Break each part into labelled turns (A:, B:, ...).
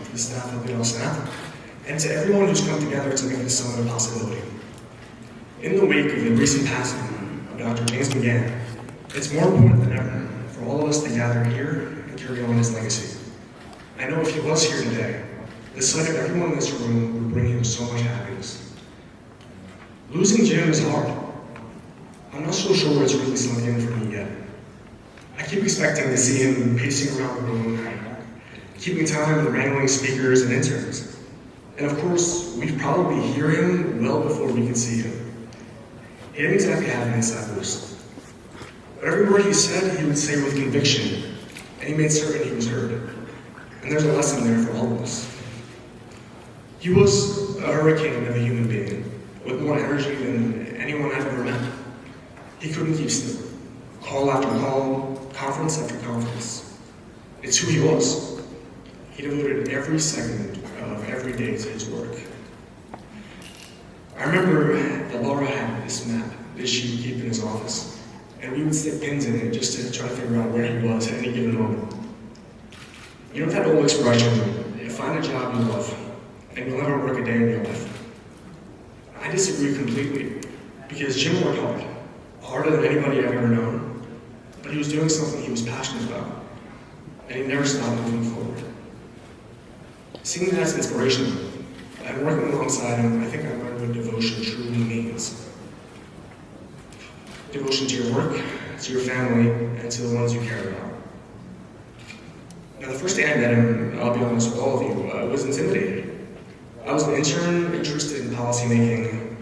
A: to the staff of the Senate, and to everyone who's come together to make this summit a possibility. In the wake of the recent passing of Dr. James McGann, it's more important than ever for all of us to gather here and carry on his legacy. I know if he was here today, the sight of everyone in this room would bring him so much happiness. Losing Jim is hard. I'm not so sure it's really sunk in for me yet. I keep expecting to see him pacing around the room, keeping time and wrangling speakers and interns. And of course, we'd probably hear him well before we could see him. He didn't exactly have an inside voice. But every word he said, he would say with conviction, and he made certain he was heard. And there's a lesson there for all of us. He was a hurricane of a human being, with more energy than anyone I've ever met. He couldn't keep still. Call after call, conference after conference. It's who he was. He devoted every second of every day to his work. I remember that Laura had this map that she would keep in his office, and we would stick pins in it just to try to figure out where he was at any given moment. You know that old expression, you find a job you love, and you'll never work a day in your life. I disagree completely, because Jim worked hard, harder than anybody I've ever known, but he was doing something he was passionate about, and he never stopped moving forward. Seeing that as inspirational, and working alongside him, I think I learned what devotion truly means. Devotion to your work, to your family, and to the ones you care about. Now, the first day I met him, I'll be honest with all of you, I was intimidated. I was an intern interested in policy making,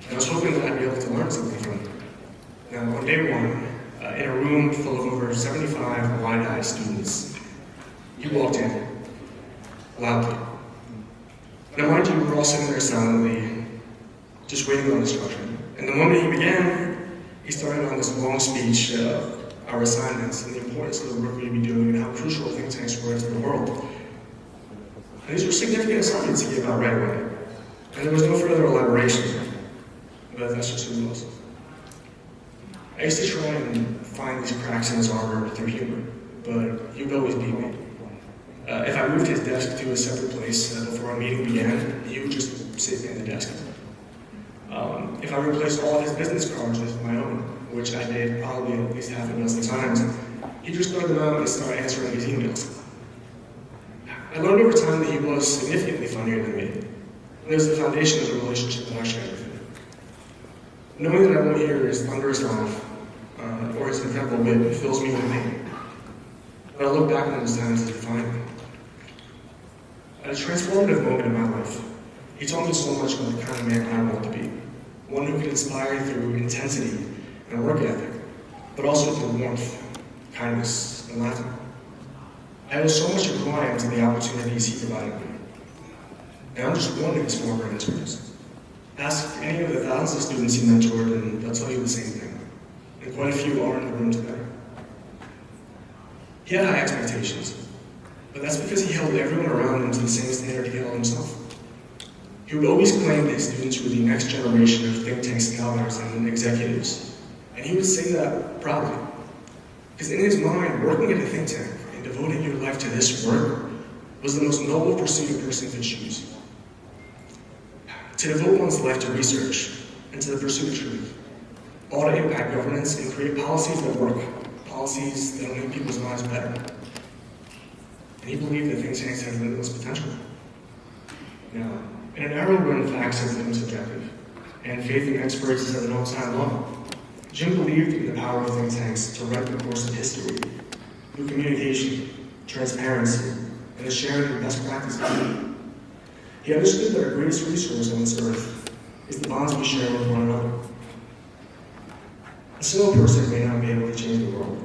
A: and I was hoping that I'd be able to learn something from him. Now, on day one, in a room full of over 75 wide-eyed students, he walked in, loudly. Now, mind you, we were all sitting there silently, just waiting on instruction. And the moment he began, he started on this long speech of our assignments and the importance of the work we'd be doing and how crucial think tanks were to the world. And these were significant assignments he gave out right away. And there was no further elaboration, but that's just who he was. I used to try and find these cracks in his armor through humor, but he would always beat me. If I moved his desk to a separate place before a meeting began, he would just sit in the desk. If I replaced all of his business cards with my own, which I did probably at least half a dozen times, he'd just throw them out and start answering his emails. I learned over time that he was significantly funnier than me. And it was the foundation of the relationship that I shared with him. Knowing that I won't hear his thunderous laugh or his incredible wit fills me with pain. But I look back on those times as defining. At a transformative moment in my life, he taught me so much about the kind of man I want to be. One who could inspire through intensity and work ethic, but also through warmth, kindness, and laughter. I owe so much of who I am to the opportunities he provided me. And I'm just one of his former mentors. Ask any of the thousands of students he mentored, and they'll tell you the same thing. And quite a few are in the room today. He had high expectations, but that's because he held everyone around him to the same standard he held himself. He would always claim that his students were the next generation of think tank scholars and executives. And he would say that proudly. Because in his mind, working at a think tank and devoting your life to this work was the most noble pursuit a person could choose. To devote one's life to research and to the pursuit of truth, all to impact governance and create policies that work, policies that will make people's lives better. And he believed that think tanks had limitless potential. Now, in an era when facts have become subjective, and faith in experts is at an all-time low, Jim believed in the power of think tanks to write the course of history through communication, transparency, and the sharing of best practices. He understood that our greatest resource on this earth is the bonds we share with one another. A single person may not be able to change the world,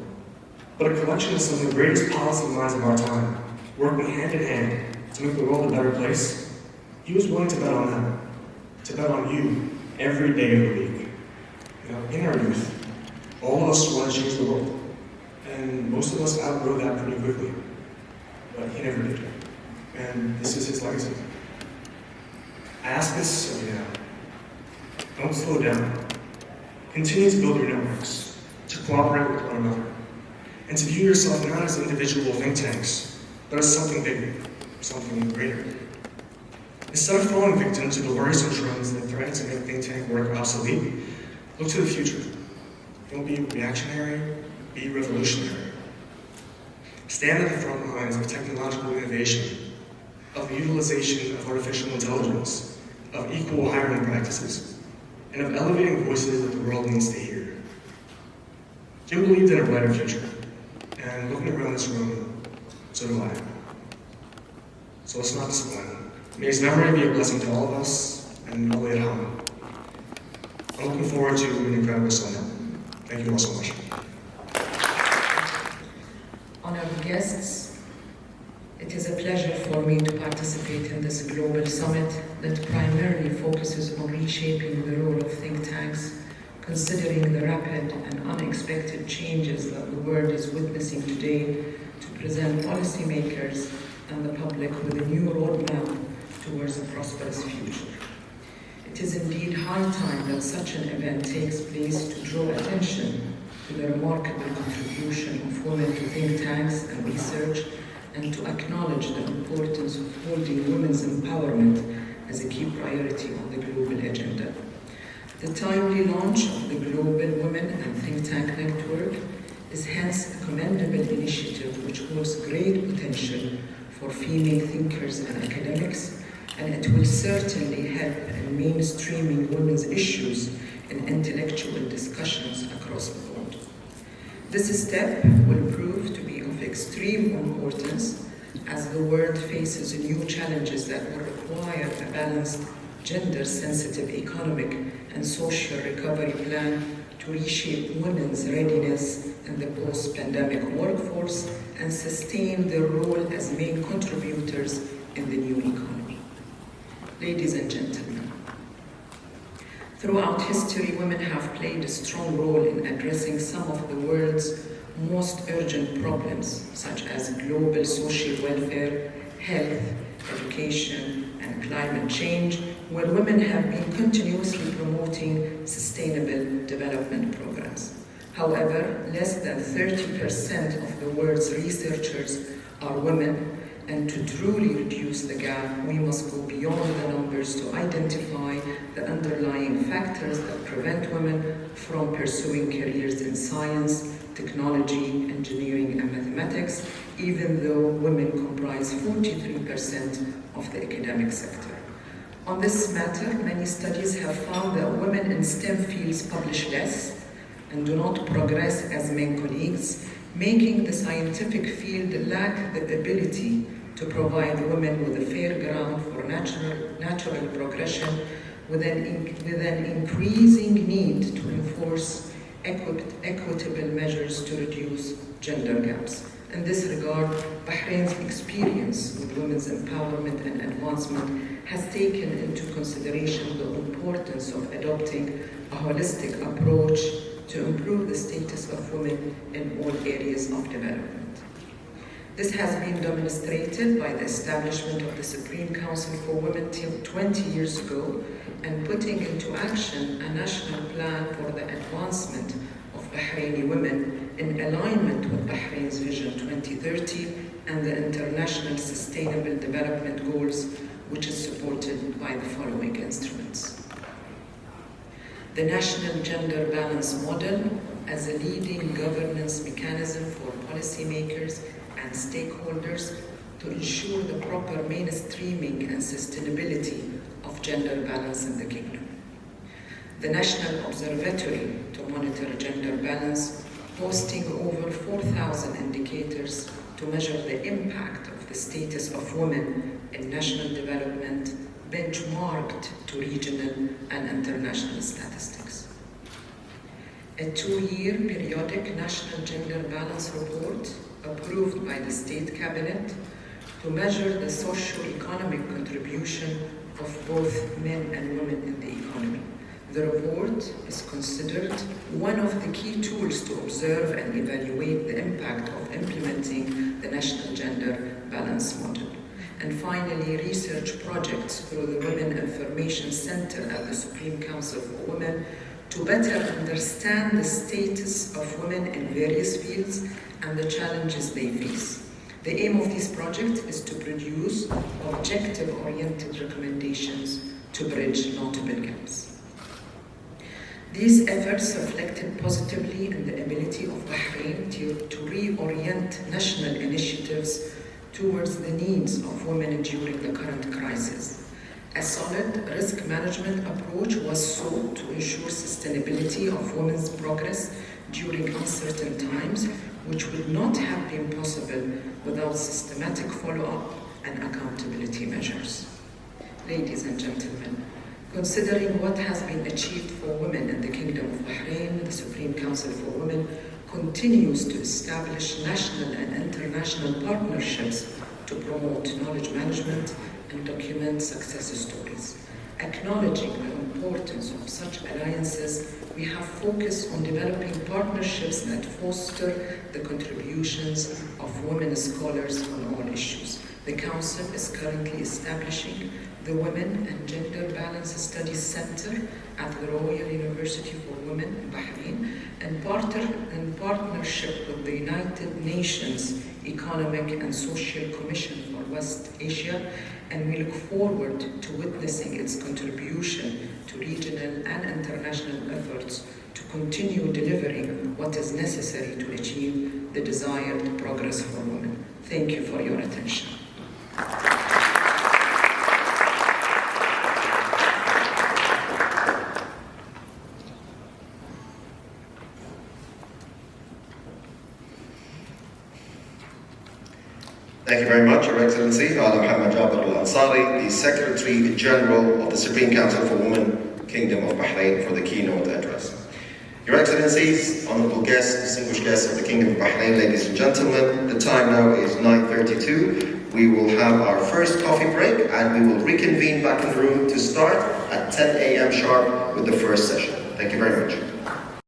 A: but a collection of some of the greatest policy minds of our time, working hand in hand to make the world a better place, he was willing to bet on that, to bet on you every day of the week. In our youth, all of us want to change the world, and most of us outgrow that pretty quickly, but he never did. And this is his legacy. I ask this of you now. Don't slow down. Continue to build your networks, to cooperate with one another, and to view yourself not as individual think tanks, but as something bigger, something greater. Instead of falling victim to the worrisome trends that threaten to make think tank work obsolete, look to the future. Don't be reactionary, be revolutionary. Stand at the front lines of technological innovation, of the utilization of artificial intelligence, of equal hiring practices, and of elevating voices that the world needs to hear. Jim believed in a brighter future, and looking around this room, so do I. So let's not disappoint. May his memory be a blessing to all of us, and all the way at home. I'm looking forward to an incredible summit. Thank you all so much.
B: Honored guests, it is a pleasure for me to participate in this global summit that primarily focuses on reshaping the role of think tanks, considering the rapid and unexpected changes that the world is witnessing today, to present policymakers and the public with a new roadmap towards a prosperous future. It is indeed high time that such an event takes place to draw attention to the remarkable contribution of women to think tanks and research, and to acknowledge the importance of holding women's empowerment as a key priority on the global agenda. The timely launch of the Global Women and Think Tank Network is hence a commendable initiative which holds great potential for female thinkers and academics, and it will certainly help in mainstreaming women's issues in intellectual discussions across the board. This step will prove to be of extreme importance as the world faces new challenges that will require a balanced, gender-sensitive economic and social recovery plan to reshape women's readiness in the post-pandemic workforce and sustain their role as main contributors in the new economy. Ladies and gentlemen, throughout history, women have played a strong role in addressing some of the world's most urgent problems, such as global social welfare, health, education, and climate change, where women have been continuously promoting sustainable development programs. However, less than 30% of the world's researchers are women, and to truly reduce the gap, we must go beyond the numbers to identify the underlying factors that prevent women from pursuing careers in science, technology, engineering, and mathematics, even though women comprise 43% of the academic sector. On this matter, many studies have found that women in STEM fields publish less and do not progress as men colleagues, making the scientific field lack the ability to provide women with a fair ground for natural progression, with an increasing need to enforce equitable measures to reduce gender gaps. In this regard, Bahrain's experience with women's empowerment and advancement has taken into consideration the importance of adopting a holistic approach to improve the status of women in all areas of development. This has been demonstrated by the establishment of the Supreme Council for Women 20 years ago, and putting into action a national plan for the advancement of Bahraini women in alignment with Bahrain's Vision 2030 and the International Sustainable Development Goals, which is supported by the following instruments. The National Gender Balance Model as a leading governance mechanism for policymakers and stakeholders to ensure the proper mainstreaming and sustainability of gender balance in the kingdom. The National Observatory to monitor gender balance, hosting over 4,000 indicators to measure the impact of the status of women in national development, benchmarked to regional and international statistics. A 2-year periodic National Gender Balance Report approved by the State Cabinet to measure the socio-economic contribution of both men and women in the economy. The report is considered one of the key tools to observe and evaluate the impact of implementing the National Gender Balance Model. And finally, research projects through the Women Information Center at the Supreme Council for Women to better understand the status of women in various fields and the challenges they face. The aim of this project is to produce objective-oriented recommendations to bridge notable gaps. These efforts reflected positively in the ability of Bahrain to reorient national initiatives towards the needs of women during the current crisis. A solid risk management approach was sought to ensure sustainability of women's progress during uncertain times, which would not have been possible without systematic follow-up and accountability measures. Ladies and gentlemen, considering what has been achieved for women in the Kingdom of Bahrain, the Supreme Council for Women continues to establish national and international partnerships to promote knowledge management and document success stories. Acknowledging the importance of such alliances, we have focused on developing partnerships that foster the contributions of women scholars on all issues. The Council is currently establishing the Women and Gender Balance Studies Center at the Royal University for Women in Bahrain in partnership with the United Nations Economic and Social Commission for West Asia, and we look forward to witnessing its contribution to regional and international efforts to continue delivering what is necessary to achieve the desired progress for women. Thank you for your attention.
C: Thank you very much, Your Excellency, Ala Muhammad Jabir Al-Ansari, the Secretary General of the Supreme Council for Women, Kingdom of Bahrain, for the keynote address. Your Excellencies, honorable guests, distinguished guests of the Kingdom of Bahrain, ladies and gentlemen, the time now is 9:32. We will have our first coffee break and we will reconvene back in the room to start at 10 a.m. sharp with the first session. Thank you very much.